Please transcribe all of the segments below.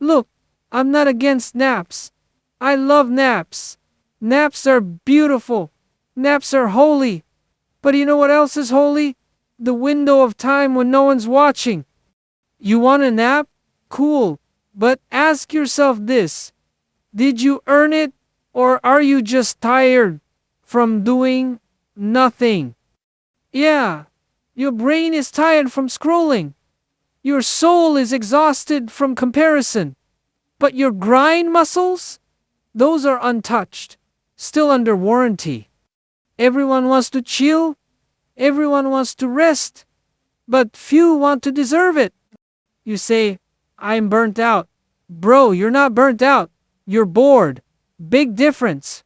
Look, I'm not against naps. I love naps. Naps are beautiful. Naps are holy. But you know what else is holy? The window of time when no one's watching. You want a nap? Cool. But ask yourself this. Did you earn it? Or are you just tired from doing nothing? Yeah, your brain is tired from scrolling. Your soul is exhausted from comparison. But your grind muscles? Those are untouched, still under warranty. Everyone wants to chill. Everyone wants to rest. But few want to deserve it. You say, I'm burnt out. Bro, you're not burnt out. You're bored. Big difference.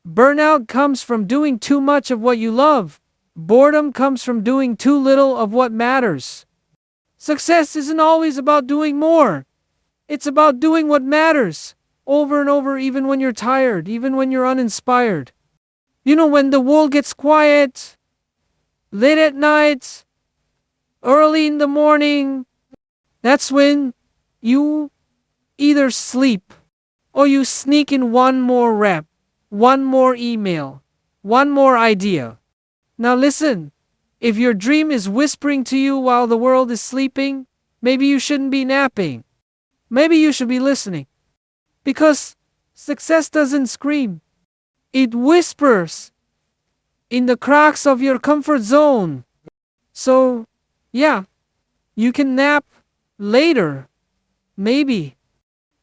Burnout comes from doing too much of what you love. Boredom comes from doing too little of what matters. Success isn't always about doing more. It's about doing what matters, over and over, even when you're tired, even when you're uninspired. You know, when the world gets quiet, late at night, early in the morning, that's when you either sleep or you sneak in one more rep, one more email, one more idea. Now listen, if your dream is whispering to you while the world is sleeping, maybe you shouldn't be napping. Maybe you should be listening. Because success doesn't scream. It whispers in the cracks of your comfort zone. So, yeah, you can nap later. Maybe.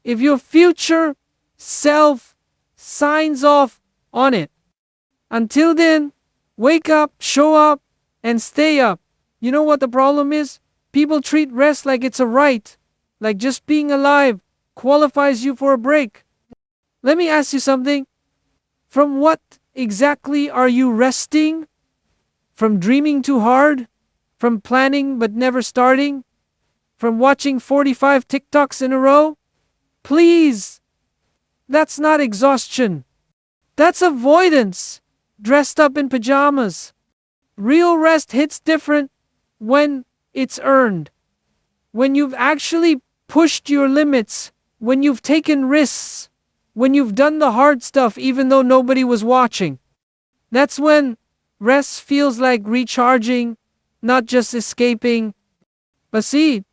If your future self signs off on it. Until then, wake up, show up, and stay up. You know what the problem is? People treat rest like it's a right. Like just being alive qualifies you for a break. Let me ask you something. From what exactly are you resting? From dreaming too hard? From planning but never starting? From watching 45 TikToks in a row? Please! That's not exhaustion. That's avoidance, dressed up in pajamas. Real rest hits different when it's earned. When you've actually pushed your limits, when you've taken risks, when you've done the hard stuff even though nobody was watching. That's when rest feels like recharging, not just escaping. But see,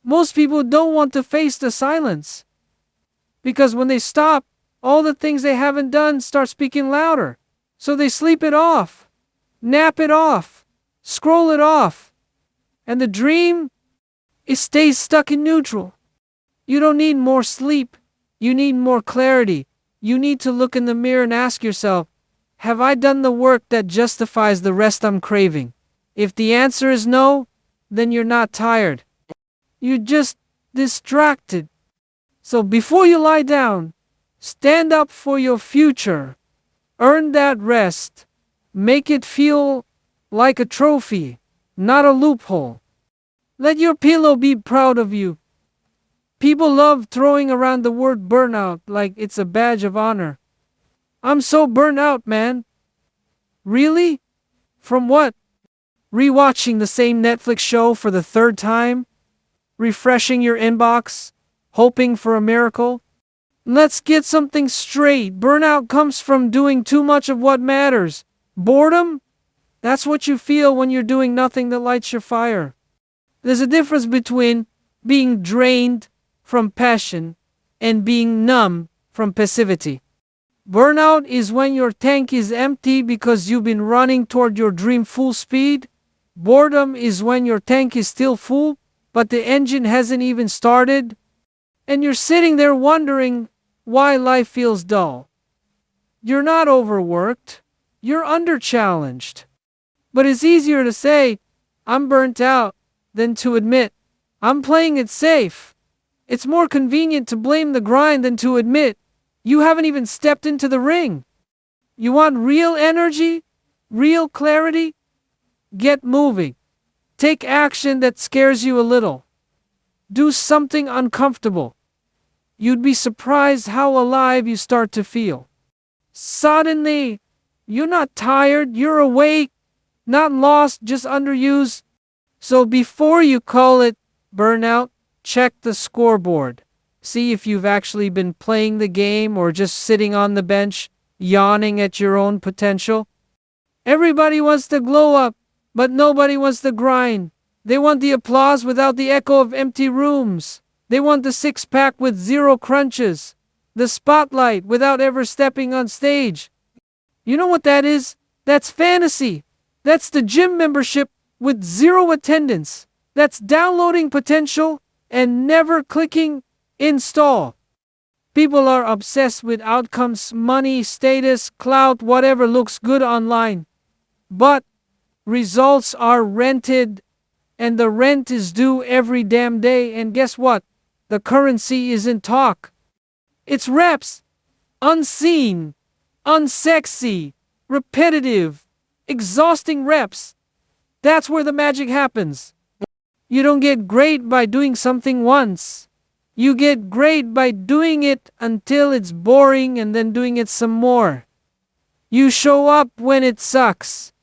most people don't want to face the silence. Because when they stop, all the things they haven't done start speaking louder. So they sleep it off, nap it off, scroll it off. And the dream, it stays stuck in neutral. You don't need more sleep. You need more clarity. You need to look in the mirror and ask yourself, have I done the work that justifies the rest I'm craving? If the answer is no, then you're not tired. You're just distracted. So before you lie down, stand up for your future. Earn that rest. Make it feel like a trophy, not a loophole. Let your pillow be proud of you. People love throwing around the word burnout like it's a badge of honor. I'm so burnt out, man. Really? From what? Rewatching the same Netflix show for the third time? Refreshing your inbox? Hoping for a miracle? Let's get something straight. Burnout comes from doing too much of what matters. Boredom? That's what you feel when you're doing nothing that lights your fire. There's a difference between being drained from passion and being numb from passivity. Burnout is when your tank is empty because you've been running toward your dream full speed. Boredom is when your tank is still full, but the engine hasn't even started, and you're sitting there wondering why life feels dull. You're not overworked, you're under-challenged. But it's easier to say, I'm burnt out, than to admit, I'm playing it safe. It's more convenient to blame the grind than to admit, you haven't even stepped into the ring. You want real energy? Real clarity? Get moving. Take action that scares you a little. Do something uncomfortable. You'd be surprised how alive you start to feel. Suddenly, you're not tired, you're awake, not lost, just underused. So before you call it burnout, check the scoreboard. See if you've actually been playing the game or just sitting on the bench, yawning at your own potential. Everybody wants to glow up, but nobody wants the grind. They want the applause without the echo of empty rooms. They want the six-pack with zero crunches. The spotlight without ever stepping on stage. You know what that is? That's fantasy. That's the gym membership with zero attendance. That's downloading potential and never clicking install. People are obsessed with outcomes, money, status, clout, whatever looks good online. But results are rented, and the rent is due every damn day. And guess what? The currency isn't talk. It's reps. Unseen, unsexy, repetitive, exhausting reps. That's where the magic happens. You don't get great by doing something once. You get great by doing it until it's boring and then doing it some more. You show up when it sucks.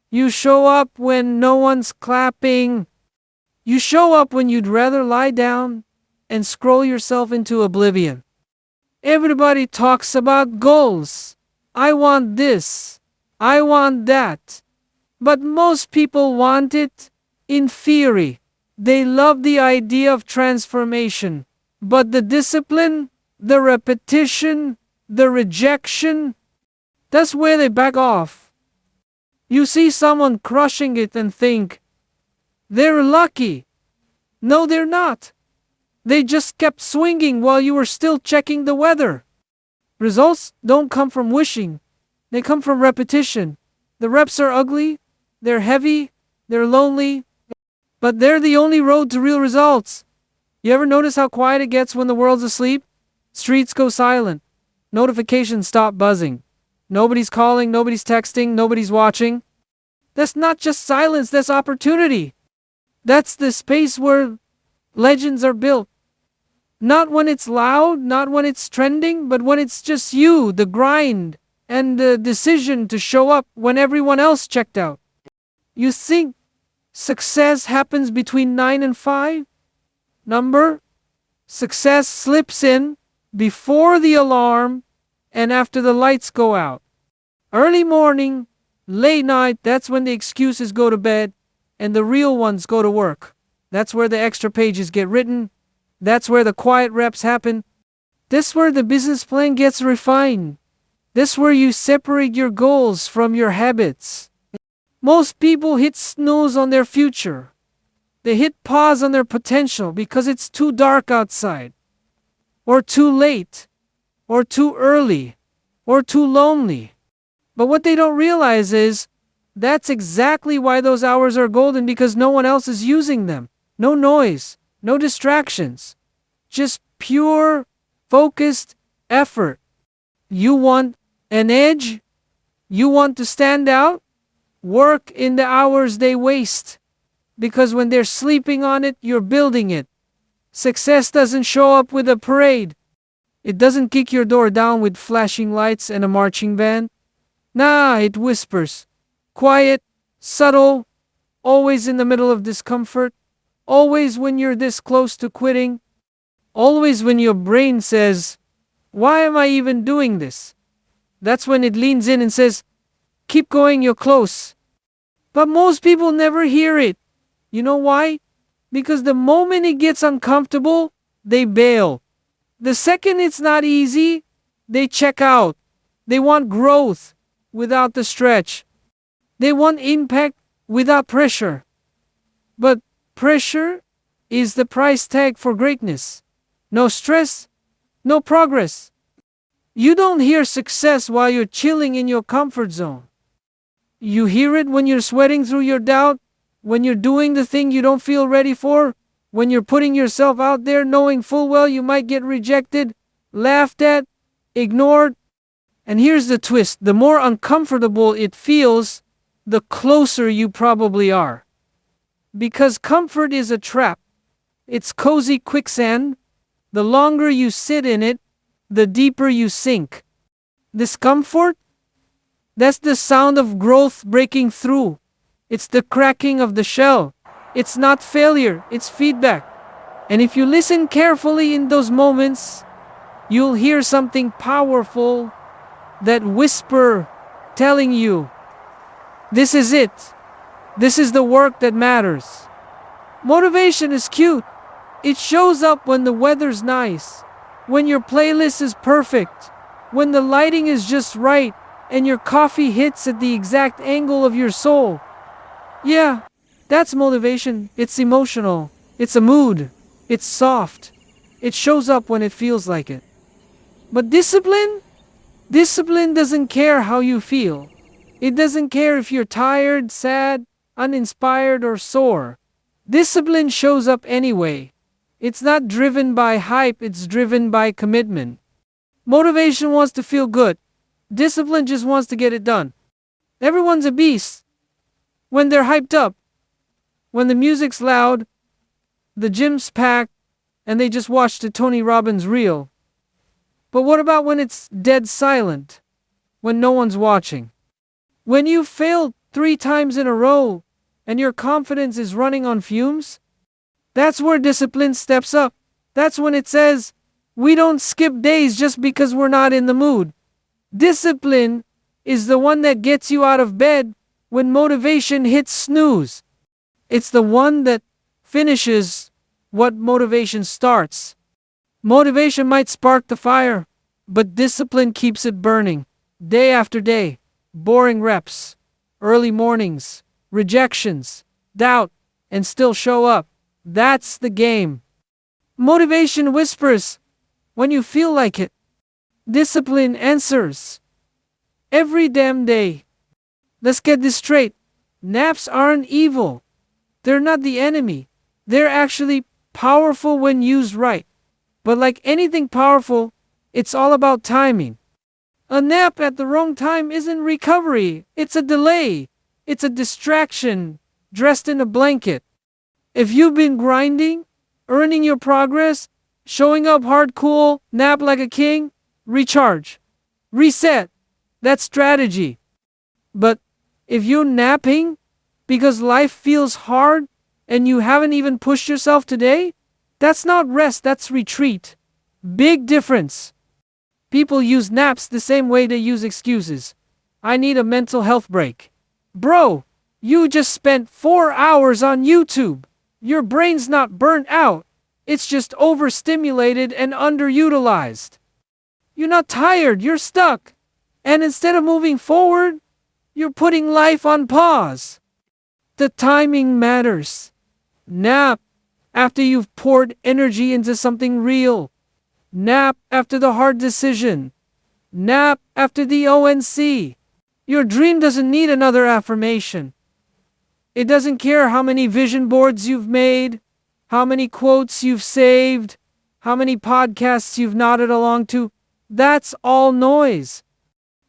You show up when no one's clapping. You show up when you'd rather lie down and scroll yourself into oblivion. Everybody talks about goals. I want this. I want that. But most people want it in theory. They love the idea of transformation. But the discipline, the repetition, the rejection, that's where they back off. You see someone crushing it and think, they're lucky. No, they're not. They just kept swinging while you were still checking the weather. Results don't come from wishing. They come from repetition. The reps are ugly, they're heavy, they're lonely, but they're the only road to real results. You ever notice how quiet it gets when the world's asleep? Streets go silent. Notifications stop buzzing. Nobody's calling, nobody's texting, nobody's watching. That's not just silence, that's opportunity. That's the space where legends are built. Not when it's loud, not when it's trending, but when it's just you, the grind, and the decision to show up when everyone else checked out. You think success happens between 9 and 5? Success slips in before the alarm and after the lights go out. Early morning, late night, that's when the excuses go to bed and the real ones go to work. That's where the extra pages get written. That's where the quiet reps happen. This where the business plan gets refined. This where you separate your goals from your habits. Most people hit snooze on their future. They hit pause on their potential because it's too dark outside, or too late, or too early, or too lonely. But what they don't realize is that's exactly why those hours are golden, because no one else is using them. No noise, no distractions, just pure, focused effort. You want an edge? You want to stand out? Work in the hours they waste. Because when they're sleeping on it, you're building it. Success doesn't show up with a parade. It doesn't kick your door down with flashing lights and a marching band. Nah, it whispers. Quiet, subtle, always in the middle of discomfort. Always when you're this close to quitting. Always when your brain says, why am I even doing this? That's when it leans in and says, keep going, you're close. But most people never hear it. You know why? Because the moment it gets uncomfortable, they bail. The second it's not easy, they check out. They want growth without the stretch. They want impact without pressure. But pressure is the price tag for greatness. No stress, no progress. You don't hear success while you're chilling in your comfort zone. You hear it when you're sweating through your doubt, when you're doing the thing you don't feel ready for, when you're putting yourself out there knowing full well you might get rejected, laughed at, ignored. And here's the twist: the more uncomfortable it feels, the closer you probably are. Because comfort is a trap. It's cozy quicksand. The longer you sit in it, the deeper you sink. Discomfort? That's the sound of growth breaking through. It's the cracking of the shell. It's not failure, it's feedback. And if you listen carefully in those moments, you'll hear something powerful, that whisper telling you, this is it. This is the work that matters. Motivation is cute. It shows up when the weather's nice, when your playlist is perfect, when the lighting is just right, and your coffee hits at the exact angle of your soul. Yeah, that's motivation. It's emotional. It's a mood. It's soft. It shows up when it feels like it. But discipline? Discipline doesn't care how you feel. It doesn't care if you're tired, sad, uninspired, or sore. Discipline shows up anyway. It's not driven by hype, it's driven by commitment. Motivation wants to feel good. Discipline just wants to get it done. Everyone's a beast when they're hyped up, when the music's loud, the gym's packed, and they just watched a Tony Robbins reel. But what about when it's dead silent, when no one's watching? When you failed 3 times in a row and your confidence is running on fumes? That's where discipline steps up. That's when it says, we don't skip days just because we're not in the mood. Discipline is the one that gets you out of bed when motivation hits snooze. It's the one that finishes what motivation starts. Motivation might spark the fire, but discipline keeps it burning. Day after day, boring reps, early mornings, rejections, doubt, and still show up. That's the game. Motivation whispers when you feel like it. Discipline answers every damn day. Let's get this straight. Naps aren't evil. They're not the enemy. They're actually powerful when used right. But like anything powerful, it's all about timing. A nap at the wrong time isn't recovery. It's a delay. It's a distraction dressed in a blanket. If you've been grinding, earning your progress, showing up hard cool, nap like a king, recharge. Reset. That's strategy. But if you're napping because life feels hard and you haven't even pushed yourself today, that's not rest, that's retreat. Big difference. People use naps the same way they use excuses. I need a mental health break. Bro, you just spent 4 hours on YouTube. Your brain's not burnt out. It's just overstimulated and underutilized. You're not tired, you're stuck. And instead of moving forward, you're putting life on pause. The timing matters. Nap after you've poured energy into something real. Nap after the hard decision. Nap after the ONC. Your dream doesn't need another affirmation. It doesn't care how many vision boards you've made, how many quotes you've saved, how many podcasts you've nodded along to. That's all noise.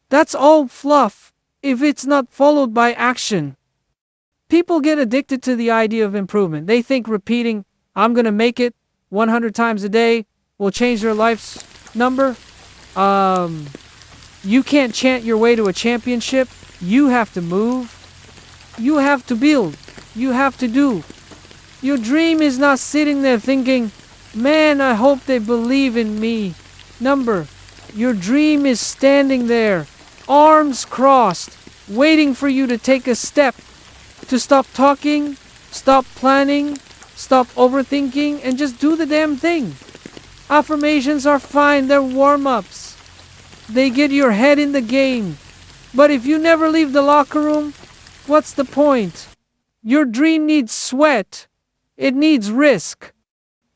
That's all fluff if it's not followed by action. People get addicted to the idea of improvement. They think repeating, I'm gonna make it 100 times a day will change their life's number. You can't chant your way to a championship. You have to move. You have to build. You have to do. Your dream is not sitting there thinking, man, I hope they believe in me. Your dream is standing there, arms crossed, waiting for you to take a step, to stop talking, stop planning, stop overthinking, and just do the damn thing. Affirmations are fine, they're warm-ups. They get your head in the game. But if you never leave the locker room, what's the point? Your dream needs sweat. It needs risk.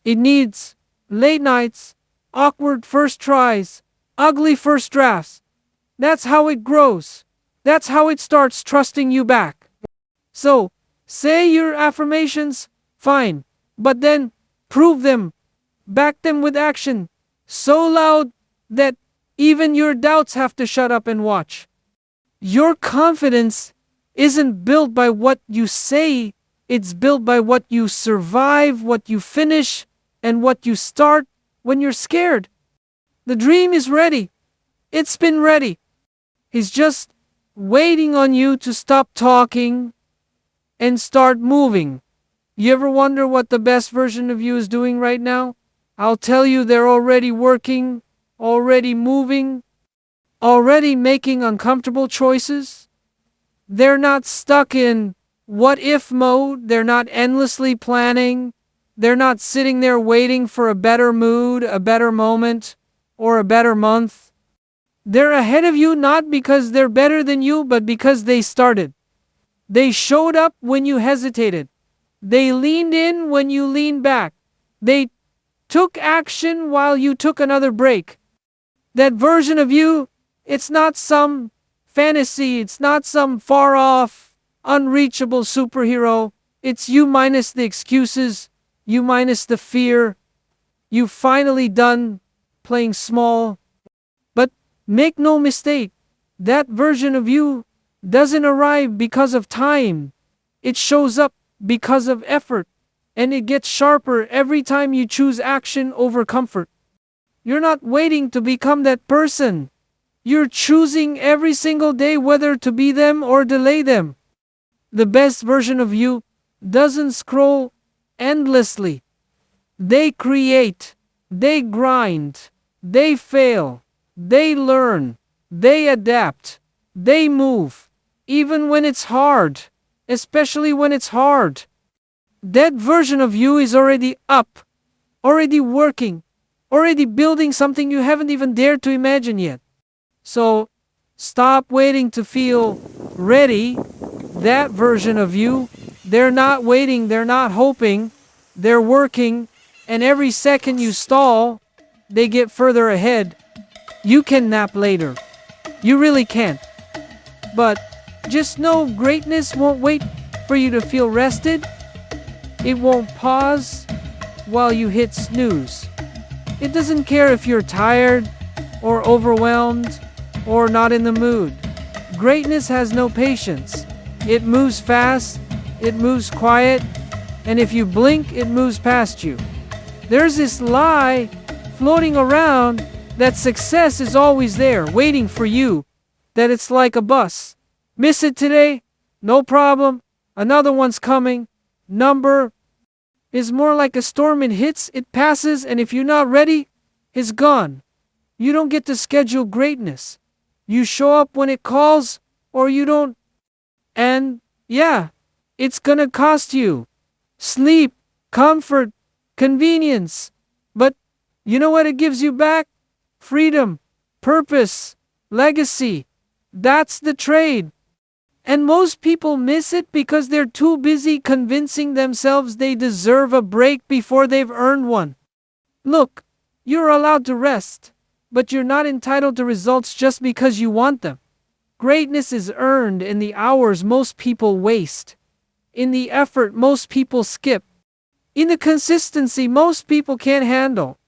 It needs late nights, awkward first tries, ugly first drafts. That's how it grows. That's how it starts trusting you back. So, say your affirmations, fine, but then prove them. Back them with action. So loud that even your doubts have to shut up and watch. Your confidence isn't built by what you say, it's built by what you survive, what you finish, and what you start when you're scared. The dream is ready. It's been ready. It's just waiting on you to stop talking and start moving. You ever wonder what the best version of you is doing right now? I'll tell you, they're already working, already moving, already making uncomfortable choices. They're not stuck in what if mode. They're not endlessly planning. They're not sitting there waiting for a better mood, a better moment, or a better month. They're ahead of you not because they're better than you, but because they started. They showed up when you hesitated. They leaned in when you leaned back. They took action while you took another break. That version of you, it's not some fantasy, it's not some far off, unreachable superhero. It's you minus the excuses, you minus the fear. You finally done playing small. But make no mistake, that version of you doesn't arrive because of time. It shows up because of effort, and it gets sharper every time you choose action over comfort. You're not waiting to become that person. You're choosing every single day whether to be them or delay them. The best version of you doesn't scroll endlessly. They create, they grind, they fail, they learn, they adapt, they move, even when it's hard, especially when it's hard. That version of you is already up, already working, already building something you haven't even dared to imagine yet. So, stop waiting to feel ready. That version of you, they're not waiting, they're not hoping, they're working, and every second you stall, they get further ahead. You can nap later. You really can't. But just know greatness won't wait for you to feel rested. It won't pause while you hit snooze. It doesn't care if you're tired or overwhelmed or not in the mood. Greatness has no patience. It moves fast, it moves quiet, and if you blink, it moves past you. There's this lie floating around that success is always there, waiting for you, that it's like a bus. Miss it today? No problem. Another one's coming. Number is more like a storm. It hits, it passes, and if you're not ready, it's gone. You don't get to schedule greatness. You show up when it calls, or you don't. And, yeah, it's gonna cost you sleep, comfort, convenience. But you know what it gives you back? Freedom, purpose, legacy. That's the trade. And most people miss it because they're too busy convincing themselves they deserve a break before they've earned one. Look, you're allowed to rest, but you're not entitled to results just because you want them. Greatness is earned in the hours most people waste, in the effort most people skip, in the consistency most people can't handle.